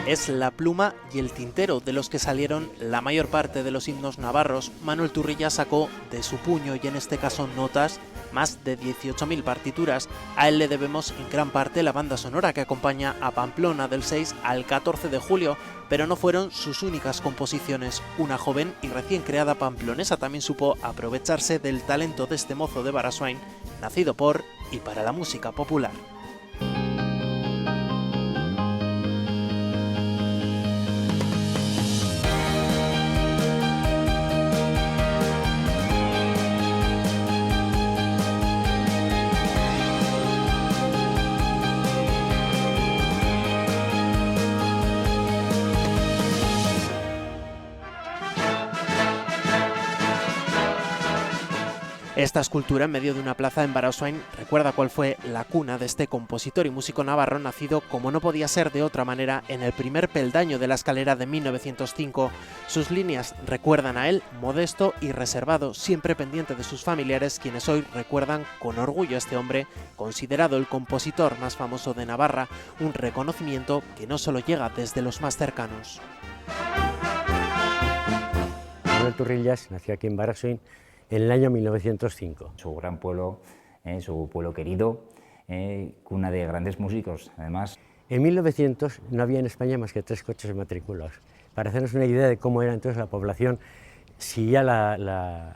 Es la pluma y el tintero de los que salieron la mayor parte de los himnos navarros. Manuel Turrilla sacó de su puño, y en este caso notas, más de 18.000 partituras. A él le debemos en gran parte la banda sonora que acompaña a Pamplona del 6 al 14 de julio, pero no fueron sus únicas composiciones. Una joven y recién creada pamplonesa también supo aprovecharse del talento de este mozo de Baraswain, nacido por y para la música popular. Esta escultura en medio de una plaza en Baraswain recuerda cuál fue la cuna de este compositor y músico navarro, nacido, como no podía ser de otra manera, en el primer peldaño de la escalera de 1905. Sus líneas recuerdan a él, modesto y reservado, siempre pendiente de sus familiares, quienes hoy recuerdan con orgullo a este hombre, considerado el compositor más famoso de Navarra, un reconocimiento que no solo llega desde los más cercanos. Manuel Turrillas nació aquí en Baraswain en el año 1905. Su gran pueblo, su pueblo querido, cuna de grandes músicos, además. En 1900 no había en España más que 3 coches matriculados. Para hacernos una idea de cómo era entonces la población, si ya la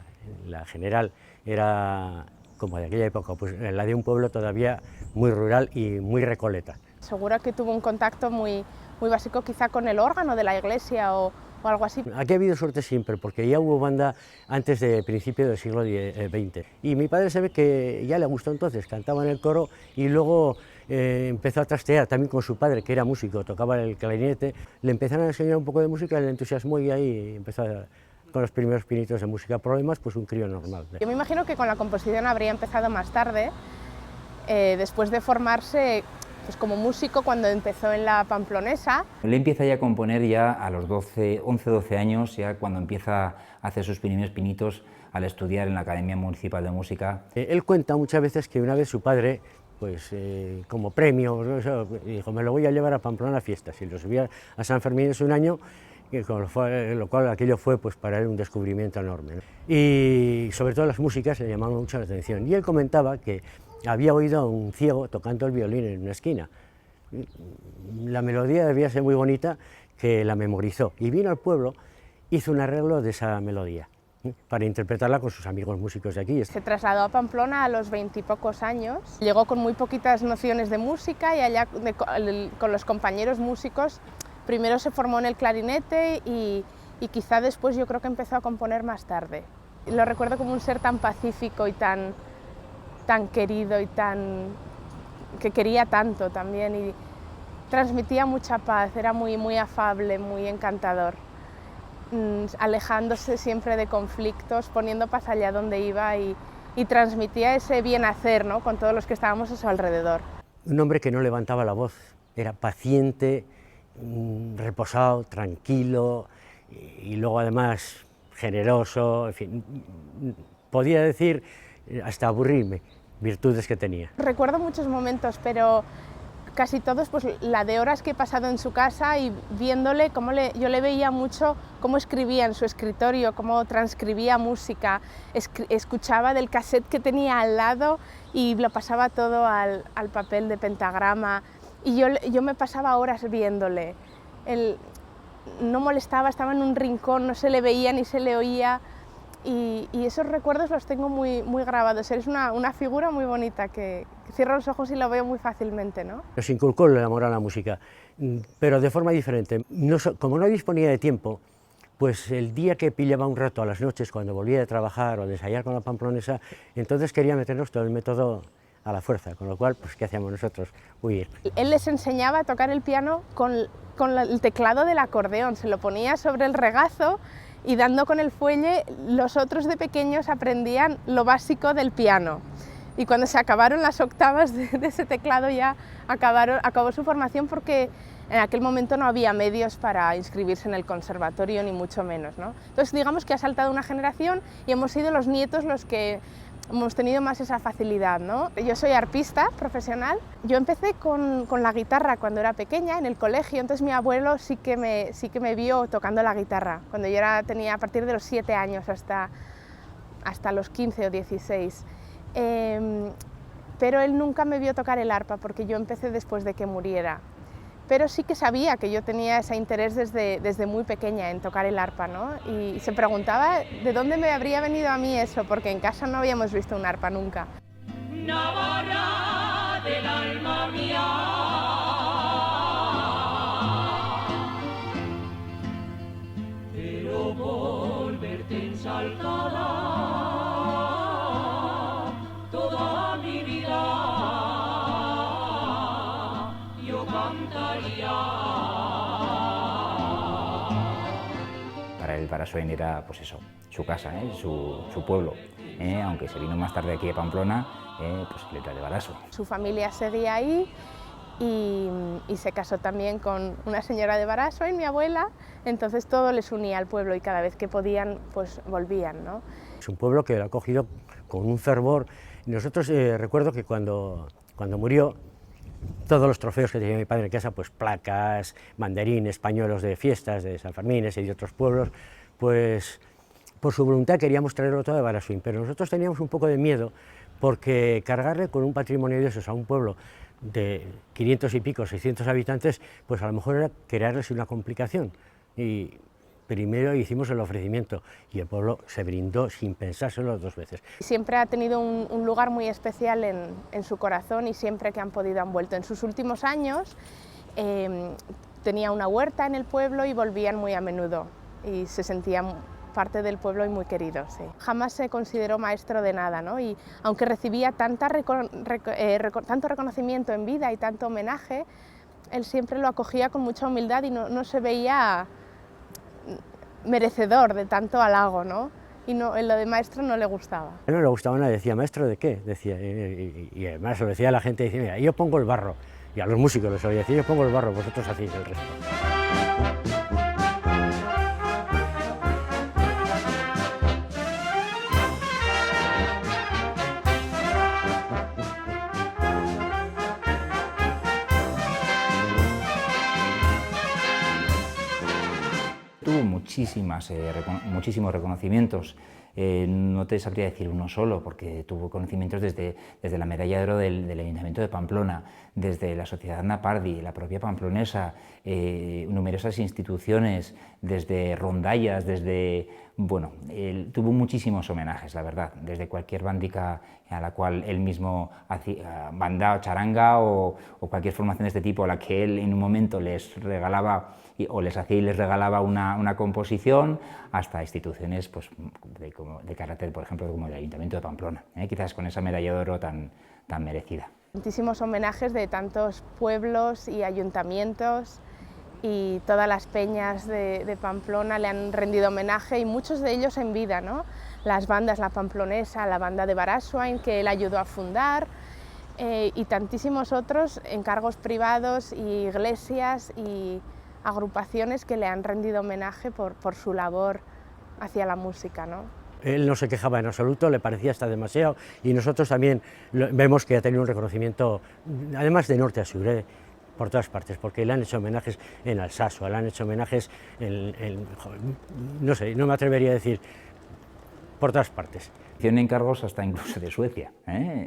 general era como de aquella época, pues la de un pueblo todavía muy rural y muy recoleta. Seguro que tuvo un contacto muy básico quizá con el órgano de la iglesia o algo así. Aquí ha habido suerte siempre, porque ya hubo banda antes del principio del siglo XX. Y mi padre se ve que ya le gustó entonces, cantaba en el coro y luego empezó a trastear también con su padre, que era músico, tocaba el clarinete. Le empezaron a enseñar un poco de música, le entusiasmó y ahí empezó con los primeros pinitos de música. Por lo demás, pues un crío normal. Yo me imagino que con la composición habría empezado más tarde, después de formarse pues como músico cuando empezó en la Pamplonesa. Él empieza ya a componer ya a los 11-12 años, ya cuando empieza a hacer sus primeros pinitos al estudiar en la Academia Municipal de Música. Él cuenta muchas veces que una vez su padre, pues como premio, ¿no? Dijo, me lo voy a llevar a Pamplona a fiestas, y lo subía a San Fermín hace un año, lo cual aquello fue pues para él un descubrimiento enorme, ¿no? Y sobre todo las músicas le llamaron mucho la atención, y él comentaba que había oído a un ciego tocando el violín en una esquina. La melodía debía ser muy bonita, que la memorizó, y vino al pueblo, hizo un arreglo de esa melodía para interpretarla con sus amigos músicos de aquí. Se trasladó a Pamplona a los 20 y pocos años, llegó con muy poquitas nociones de música y allá con los compañeros músicos primero se formó en el clarinete y quizá después yo creo que empezó a componer más tarde. Lo recuerdo como un ser tan pacífico y tan querido y que quería tanto también, y transmitía mucha paz, era muy afable, muy encantador, alejándose siempre de conflictos, poniendo paz allá donde iba y transmitía ese bien hacer, ¿no?, con todos los que estábamos a su alrededor. Un hombre que no levantaba la voz, era paciente, reposado, tranquilo y luego además generoso, en fin, podía decir hasta aburrirme, virtudes que tenía. Recuerdo muchos momentos, pero casi todos pues la de horas que he pasado en su casa y viéndole yo le veía mucho cómo escribía en su escritorio, cómo transcribía música, escuchaba del cassette que tenía al lado y lo pasaba todo al papel de pentagrama, y yo me pasaba horas viéndole. Él no molestaba, estaba en un rincón, no se le veía ni se le oía. Y esos recuerdos los tengo muy grabados. Es una figura muy bonita que cierro los ojos y lo veo muy fácilmente, ¿no? Nos inculcó el amor a la música, pero de forma diferente. Como no disponía de tiempo, pues el día que pillaba un rato a las noches, cuando volvía de trabajar o de ensayar con la Pamplonesa, entonces quería meternos todo el método a la fuerza, con lo cual, pues ¿qué hacíamos nosotros? Huir. Él les enseñaba a tocar el piano con el teclado del acordeón, se lo ponía sobre el regazo, y dando con el fuelle, los otros de pequeños aprendían lo básico del piano. Y cuando se acabaron las octavas de ese teclado ya acabó su formación, porque en aquel momento no había medios para inscribirse en el conservatorio, ni mucho menos, ¿no? Entonces digamos que ha saltado una generación y hemos sido los nietos los que hemos tenido más esa facilidad, ¿no? Yo soy arpista profesional. Yo empecé con la guitarra cuando era pequeña, en el colegio, entonces mi abuelo sí que me vio tocando la guitarra, cuando yo tenía a partir de los 7 años hasta los 15 o 16. Pero él nunca me vio tocar el arpa porque yo empecé después de que muriera. Pero sí que sabía que yo tenía ese interés desde muy pequeña en tocar el arpa, ¿no? Y se preguntaba de dónde me habría venido a mí eso, porque en casa no habíamos visto un arpa nunca. Navarra del alma mía, pero por verte ensalzada toda mi vida yo cantaría. Para él, para Soen era pues eso, su casa, su pueblo. Aunque se vino más tarde aquí de Pamplona, pues letra de Baraso. Su familia seguía ahí y se casó también con una señora de Baraso, mi abuela, entonces todo les unía al pueblo y cada vez que podían pues volvían, ¿no? Es un pueblo que lo ha acogido con un fervor. Nosotros recuerdo que cuando murió, todos los trofeos que tenía mi padre en casa, pues placas, banderines, pañuelos de fiestas de San Fermines y de otros pueblos, pues por su voluntad queríamos traerlo todo de Barasuín, pero nosotros teníamos un poco de miedo porque cargarle con un patrimonio de esos a un pueblo de 500 y pico, 600 habitantes, pues a lo mejor era crearles una complicación. Y primero hicimos el ofrecimiento y el pueblo se brindó sin pensárselo 2 veces. Siempre ha tenido un lugar muy especial en su corazón y siempre que han podido han vuelto. En sus últimos años tenía una huerta en el pueblo y volvían muy a menudo y se sentían parte del pueblo y muy querido. Sí. Jamás se consideró maestro de nada, ¿no? Y aunque recibía tanto reconocimiento en vida y tanto homenaje, él siempre lo acogía con mucha humildad y no se veía merecedor de tanto halago, ¿no? Y lo de maestro no le gustaba. No le gustaba nada, decía, ¿maestro de qué? Decía, y además lo decía a la gente, decía, mira, yo pongo el barro, y a los músicos les oía decir, yo pongo el barro, vosotros hacéis el resto. Tuvo muchísimos reconocimientos. No te sabría decir uno solo, porque tuvo conocimientos desde la medalla de oro del Ayuntamiento de Pamplona, desde la Sociedad Napardi, la propia pamplonesa, numerosas instituciones, desde rondallas, bueno, tuvo muchísimos homenajes, la verdad, desde cualquier bandica a la cual él mismo hacía banda o charanga o cualquier formación de este tipo a la que él en un momento les regalaba o les hacía y les regalaba una composición, hasta instituciones pues, de carácter, por ejemplo, como el Ayuntamiento de Pamplona, quizás con esa medalla de oro tan merecida. Muchísimos homenajes de tantos pueblos y ayuntamientos y todas las peñas de Pamplona le han rendido homenaje y muchos de ellos en vida, ¿no? Las bandas, la pamplonesa, la banda de Barasuain, que él ayudó a fundar, y tantísimos otros encargos privados y iglesias y agrupaciones que le han rendido homenaje por su labor hacia la música, ¿no? Él no se quejaba en absoluto, le parecía hasta demasiado, y nosotros también vemos que ha tenido un reconocimiento, además de norte a sur, por todas partes, porque le han hecho homenajes en Alsacia, le han hecho homenajes no sé, no me atrevería a decir, por todas partes. Hicieron encargos hasta incluso de Suecia,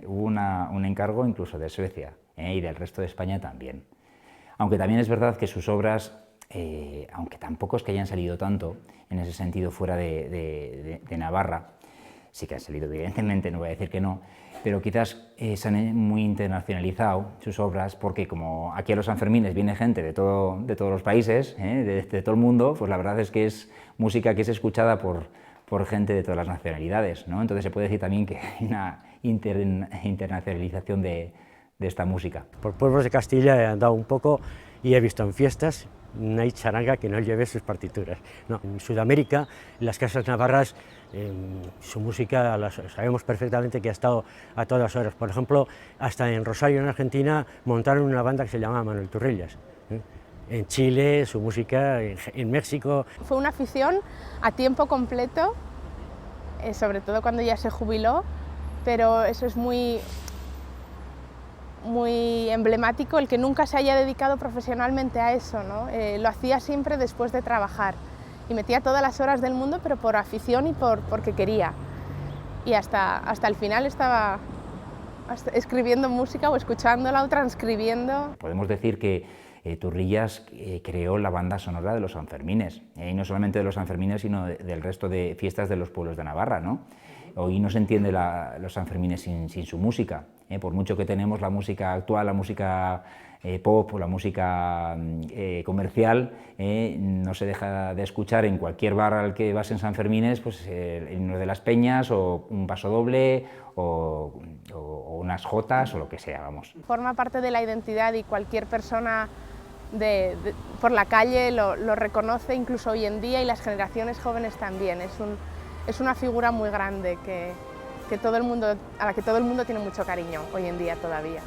hubo un encargo incluso de Suecia, y del resto de España también. Aunque también es verdad que sus obras, aunque tampoco es que hayan salido tanto en ese sentido fuera de Navarra, sí que han salido evidentemente, no voy a decir que no, pero quizás se han muy internacionalizado sus obras porque como aquí a los Sanfermines viene gente de todos los países, de todo el mundo, pues la verdad es que es música que es escuchada por gente de todas las nacionalidades, ¿no? Entonces se puede decir también que hay una internacionalización de esta música. Por pueblos de Castilla he andado un poco y he visto en fiestas no hay charanga que no lleve sus partituras. No, en Sudamérica, en las casas navarras, su música sabemos perfectamente que ha estado a todas horas. Por ejemplo, hasta en Rosario, en Argentina, montaron una banda que se llamaba Manuel Turrillas. En Chile, su música, en México. Fue una afición a tiempo completo, sobre todo cuando ya se jubiló, pero eso es muy emblemático, el que nunca se haya dedicado profesionalmente a eso, ¿no? Lo hacía siempre después de trabajar y metía todas las horas del mundo, pero por afición y porque quería. Y hasta el final estaba escribiendo música o escuchándola o transcribiendo. Podemos decir que Turrillas creó la banda sonora de los Sanfermines, y no solamente de los Sanfermines, sino del resto de fiestas de los pueblos de Navarra, ¿no? Hoy no se entiende los Sanfermines sin su música, por mucho que tenemos la música actual, la música pop o la música comercial, no se deja de escuchar en cualquier bar al que vas en Sanfermines, pues el himno de las Peñas o un pasodoble o unas jotas o lo que sea, vamos. Forma parte de la identidad y cualquier persona por la calle lo reconoce, incluso hoy en día, y las generaciones jóvenes también. Es una figura muy grande a la que todo el mundo tiene mucho cariño hoy en día todavía.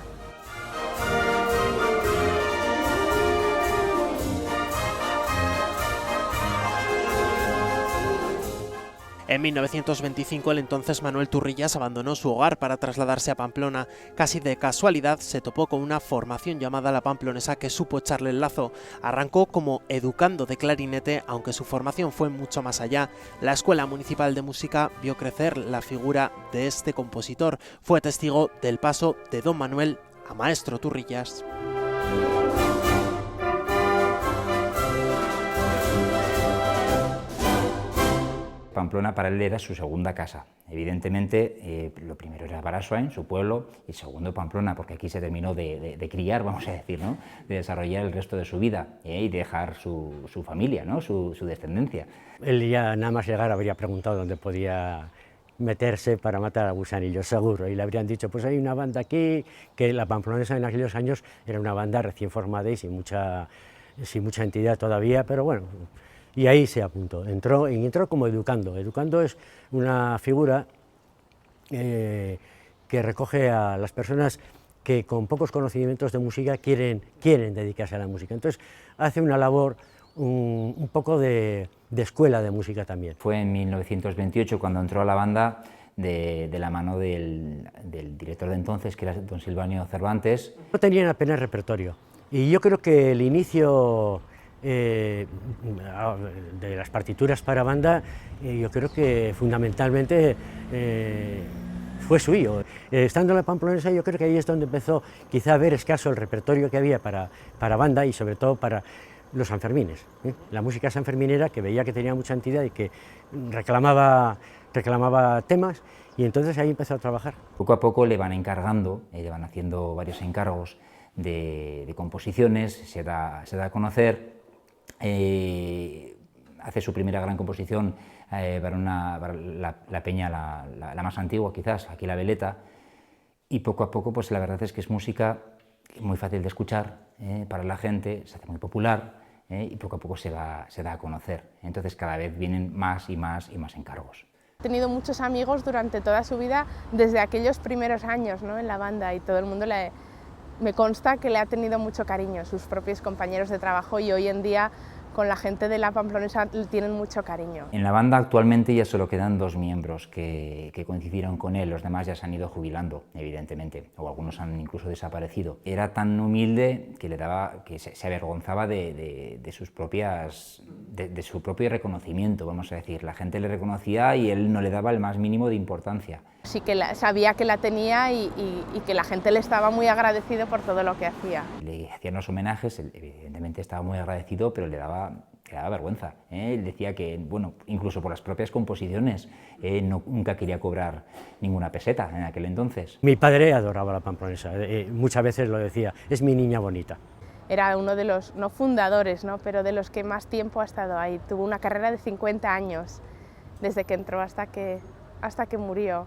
En 1925 el entonces Manuel Turrillas abandonó su hogar para trasladarse a Pamplona. Casi de casualidad se topó con una formación llamada La Pamplonesa que supo echarle el lazo. Arrancó como educando de clarinete, aunque su formación fue mucho más allá. La Escuela Municipal de Música vio crecer la figura de este compositor. Fue testigo del paso de don Manuel a maestro Turrillas. Pamplona para él era su segunda casa. Evidentemente, lo primero era Barasoain, su pueblo, y segundo Pamplona, porque aquí se terminó de criar, vamos a decir, ¿no? De desarrollar el resto de su vida y dejar su familia, ¿no? su descendencia. Él ya nada más llegar habría preguntado dónde podía meterse para matar a gusanillos, seguro, y le habrían dicho, pues hay una banda aquí, que la Pamplonesa en aquellos años era una banda recién formada y sin mucha entidad todavía, pero bueno. Y ahí se apuntó, entró como educando. Educando es una figura que recoge a las personas que con pocos conocimientos de música quieren dedicarse a la música. Entonces hace una labor un poco de escuela de música también. Fue en 1928 cuando entró a la banda de la mano del director de entonces, que era don Silvanio Cervantes. No tenían apenas repertorio y yo creo que el inicio de las partituras para banda, yo creo que fundamentalmente fue suyo. Estando en la Pamplonesa, yo creo que ahí es donde empezó quizá a ver escaso el repertorio que había para banda y sobre todo para los sanfermines, la música sanferminera, que veía que tenía mucha entidad y que reclamaba temas, y entonces ahí empezó a trabajar. Poco a poco le van encargando, le van haciendo varios encargos de composiciones, se da a conocer. Hace su primera gran composición para la peña, la más antigua quizás, aquí la Veleta, y poco a poco pues la verdad es que es música muy fácil de escuchar para la gente, se hace muy popular y poco a poco se da a conocer. Entonces cada vez vienen más y más encargos. He tenido muchos amigos durante toda su vida, desde aquellos primeros años, ¿no?, en la banda, y todo el mundo me consta que le ha tenido mucho cariño, sus propios compañeros de trabajo, y hoy en día con la gente de la Pamplonesa le tienen mucho cariño. En la banda actualmente ya solo quedan 2 miembros que coincidieron con él, los demás ya se han ido jubilando, evidentemente, o algunos han incluso desaparecido. Era tan humilde que se avergonzaba de su propio reconocimiento, vamos a decir. La gente le reconocía y él no le daba el más mínimo de importancia. Sí que sabía que la tenía y que la gente le estaba muy agradecido por todo lo que hacía. Le hacían los homenajes, él evidentemente estaba muy agradecido, pero le daba vergüenza. Él decía que, bueno, incluso por las propias composiciones, nunca quería cobrar ninguna peseta en aquel entonces. Mi padre adoraba la Pamplonesa, muchas veces lo decía, es mi niña bonita. Era uno de los, no fundadores, ¿no?, pero de los que más tiempo ha estado ahí. Tuvo una carrera de 50 años, desde que entró hasta que murió.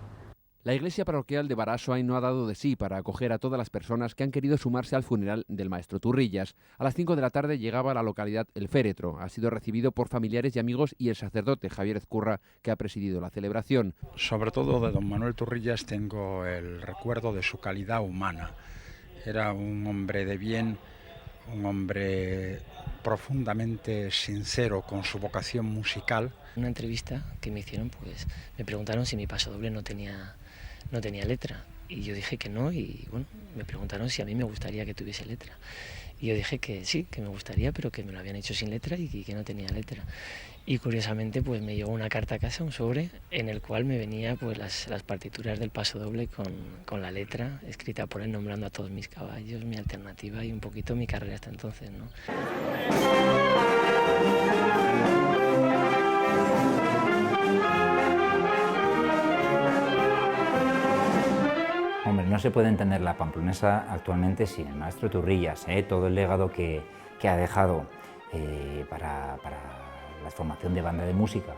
La iglesia parroquial de Barasoain no ha dado de sí para acoger a todas las personas que han querido sumarse al funeral del maestro Turrillas. A las 5 de la tarde llegaba a la localidad el féretro. Ha sido recibido por familiares y amigos y el sacerdote Javier Ezcurra, que ha presidido la celebración. Sobre todo de don Manuel Turrillas tengo el recuerdo de su calidad humana. Era un hombre de bien, un hombre profundamente sincero con su vocación musical. Una entrevista que me hicieron, pues me preguntaron si mi pasodoble no tenía no tenía letra. Y yo dije que no y bueno, me preguntaron si a mí me gustaría que tuviese letra. Y yo dije que sí, que me gustaría, pero que me lo habían hecho sin letra y que no tenía letra. Y curiosamente pues me llegó una carta a casa, un sobre, en el cual me venía pues las partituras del paso doble con la letra escrita por él, nombrando a todos mis caballos, mi alternativa y un poquito mi carrera hasta entonces, ¿no? Hombre, no se puede entender la Pamplonesa actualmente sin el maestro Turrillas, todo el legado que ha dejado para la formación de banda de música.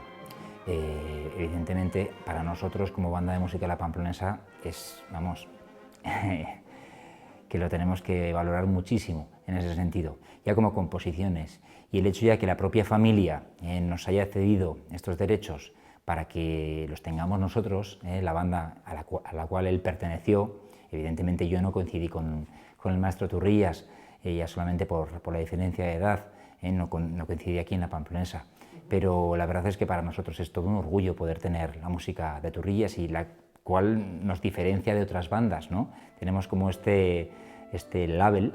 Evidentemente, para nosotros como banda de música La Pamplonesa es, vamos, que lo tenemos que valorar muchísimo en ese sentido, ya como composiciones. Y el hecho ya que la propia familia nos haya cedido estos derechos para que los tengamos nosotros, la banda a la cual él perteneció. Evidentemente yo no coincidí con el maestro Turrillas, ya solamente por la diferencia de edad, no coincidí aquí en La Pamplonesa, pero la verdad es que para nosotros es todo un orgullo poder tener la música de Turrillas y la cual nos diferencia de otras bandas, ¿no? Tenemos como este label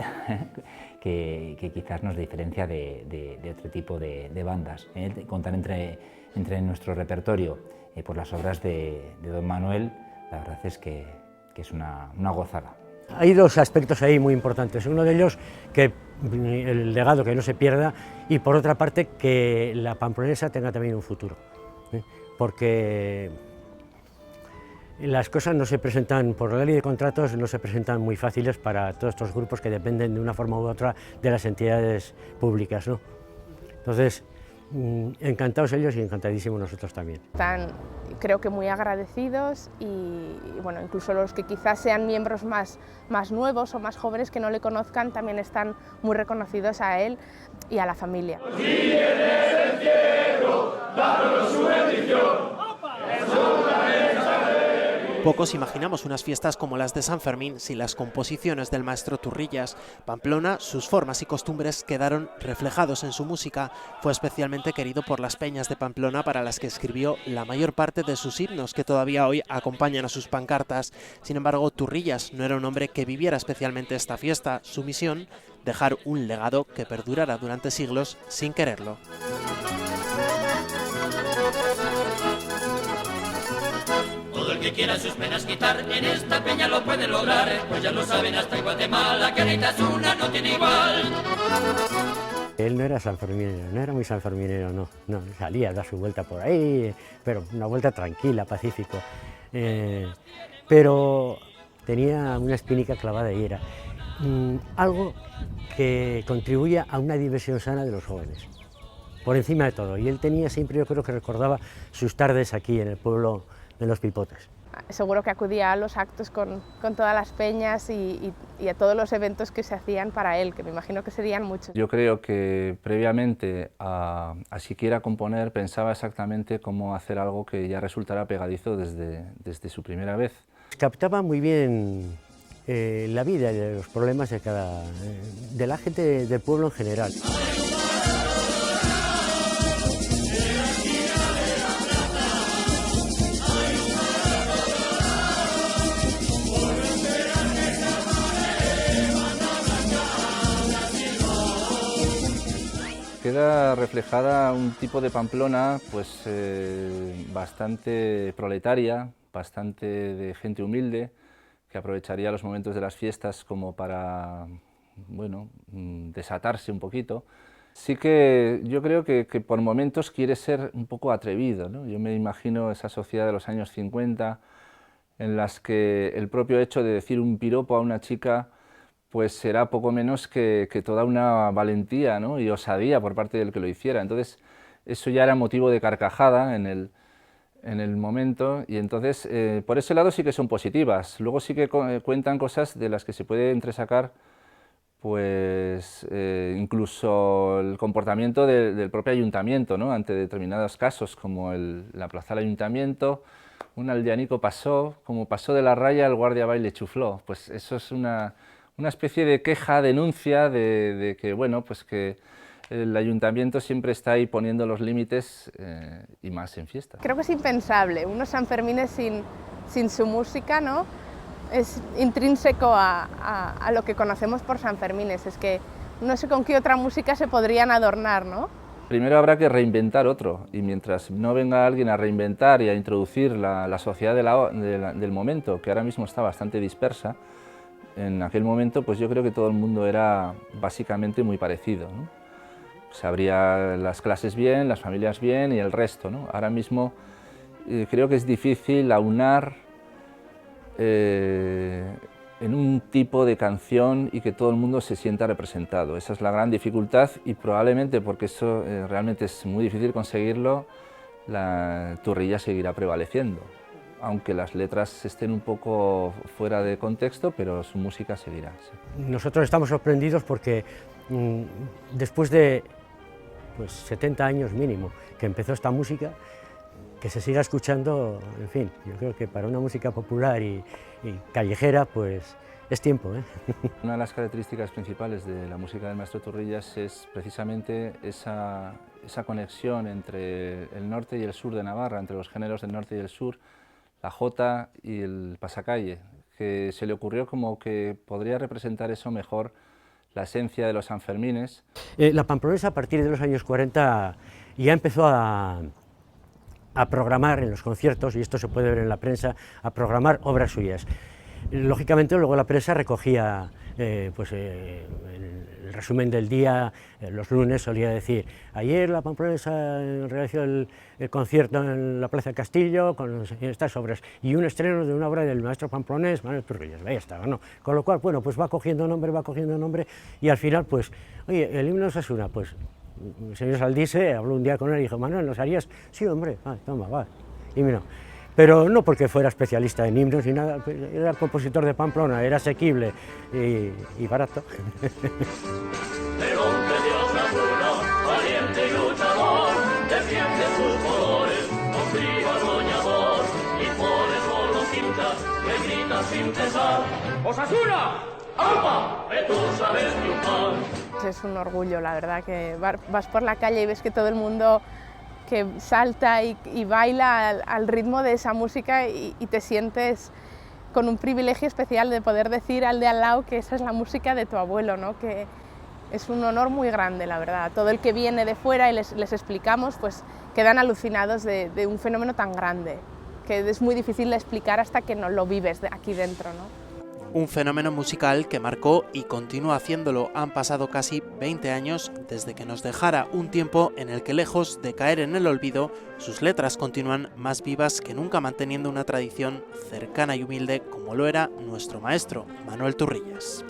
que quizás nos diferencia de otro tipo de bandas. Contar entre nuestro repertorio por las obras de don Manuel, la verdad es que es una gozada. Hay dos aspectos ahí muy importantes. Uno de ellos, que el legado que no se pierda, y por otra parte, que la Pamplonesa tenga también un futuro. Porque las cosas no se presentan, por la ley de contratos, no se presentan muy fáciles para todos estos grupos que dependen de una forma u otra de las entidades públicas, ¿no? Entonces, encantados ellos y encantadísimos nosotros también. Están, creo que muy agradecidos y bueno, incluso los que quizás sean miembros más nuevos o más jóvenes que no le conozcan también están muy reconocidos a él y a la familia. Pocos imaginamos unas fiestas como las de San Fermín sin las composiciones del maestro Turrillas. Pamplona, sus formas y costumbres quedaron reflejados en su música. Fue especialmente querido por las peñas de Pamplona, para las que escribió la mayor parte de sus himnos, que todavía hoy acompañan a sus pancartas. Sin embargo, Turrillas no era un hombre que viviera especialmente esta fiesta. Su misión, dejar un legado que perdurara durante siglos sin quererlo. El que quiera sus penas quitar, en esta peña lo puede lograr, pues ya lo saben hasta en Guatemala, que Anaitasuna no tiene igual. Él no era sanferminero, no era muy sanferminero, no, salía a dar su vuelta por ahí, pero una vuelta tranquila, pacífico. Pero tenía una espinica clavada y era algo que contribuía a una diversión sana de los jóvenes, por encima de todo. Y él tenía siempre, yo creo que recordaba sus tardes aquí en el pueblo de Los Pipotes. Seguro que acudía a los actos con todas las peñas y a todos los eventos que se hacían para él, que me imagino que serían muchos. Yo creo que previamente a siquiera componer pensaba exactamente cómo hacer algo que ya resultara pegadizo desde su primera vez. Captaba muy bien la vida y los problemas de la gente del pueblo en general. Queda reflejada un tipo de Pamplona pues bastante proletaria, bastante de gente humilde, que aprovecharía los momentos de las fiestas como para, bueno, desatarse un poquito. Sí que yo creo que por momentos quiere ser un poco atrevido, ¿no? Yo me imagino esa sociedad de los años 50 en las que el propio hecho de decir un piropo a una chica pues será poco menos que toda una valentía, ¿no? Y osadía por parte del que lo hiciera. Entonces eso ya era motivo de carcajada en el momento, y entonces por ese lado sí que son positivas. Luego sí que cuentan cosas de las que se puede entresacar pues incluso el comportamiento del propio ayuntamiento, ¿no? Ante determinados casos, como la plaza del ayuntamiento. Un aldeanico pasó, como pasó de la raya, el guardia va y le chufló. Pues eso es una especie de queja, denuncia de que, bueno, pues que el ayuntamiento siempre está ahí poniendo los límites y más en fiesta. Creo que es impensable unos Sanfermines sin su música, ¿no? Es intrínseco a lo que conocemos por Sanfermines, es que no sé con qué otra música se podrían adornar, ¿no? Primero habrá que reinventar otro, y mientras no venga alguien a reinventar y a introducir la sociedad del momento, que ahora mismo está bastante dispersa, en aquel momento pues yo creo que todo el mundo era básicamente muy parecido, ¿no? Se abría las clases bien, las familias bien y el resto, ¿no? Ahora mismo creo que es difícil aunar en un tipo de canción y que todo el mundo se sienta representado. Esa es la gran dificultad y probablemente porque eso realmente es muy difícil conseguirlo, la Turrilla seguirá prevaleciendo, aunque las letras estén un poco fuera de contexto, pero su música seguirá. Sí. Nosotros estamos sorprendidos porque después de 70 años mínimo que empezó esta música, que se siga escuchando, en fin, yo creo que para una música popular y callejera, pues es tiempo, ¿eh? Una de las características principales de la música del maestro Turrillas es precisamente esa conexión entre el norte y el sur de Navarra, entre los géneros del norte y del sur, la jota y el pasacalle, que se le ocurrió como que podría representar eso mejor, la esencia de los Sanfermines. La pamplonesa a partir de los años 40 ya empezó a programar en los conciertos, y esto se puede ver en la prensa, a programar obras suyas. Lógicamente luego la prensa recogía el resumen del día, los lunes solía decir: ayer la pamplonesa realizó el concierto en la Plaza del Castillo con estas obras y un estreno de una obra del maestro pamplonés Manuel Turrillas. Ahí estaba, ¿no? Con lo cual, bueno, pues va cogiendo nombre y al final, pues, oye, el himno de Osasuna, pues el señor Saldise habló un día con él y dijo: Manuel, ¿nos harías? Sí, hombre, toma, va, himno. Pero no porque fuera especialista en himnos ni nada, era el compositor de Pamplona, era asequible y barato. El hombre de Osasuna, valiente y luchador, defiende sus colores, con trigo soñador, y pones con los hinchas que gritan sin cesar: ¡Osasuna! ¡Alba! ¡Que tú sabes triunfar! Es un orgullo, la verdad, que vas por la calle y ves que todo el mundo que salta y baila al ritmo de esa música y te sientes con un privilegio especial de poder decir al de al lado que esa es la música de tu abuelo, ¿no? Que es un honor muy grande, la verdad. Todo el que viene de fuera y les explicamos, pues quedan alucinados de un fenómeno tan grande, que es muy difícil de explicar hasta que no lo vives aquí dentro, ¿no? Un fenómeno musical que marcó y continúa haciéndolo. Han pasado casi 20 años desde que nos dejara, un tiempo en el que, lejos de caer en el olvido, sus letras continúan más vivas que nunca, manteniendo una tradición cercana y humilde como lo era nuestro maestro, Manuel Turrillas.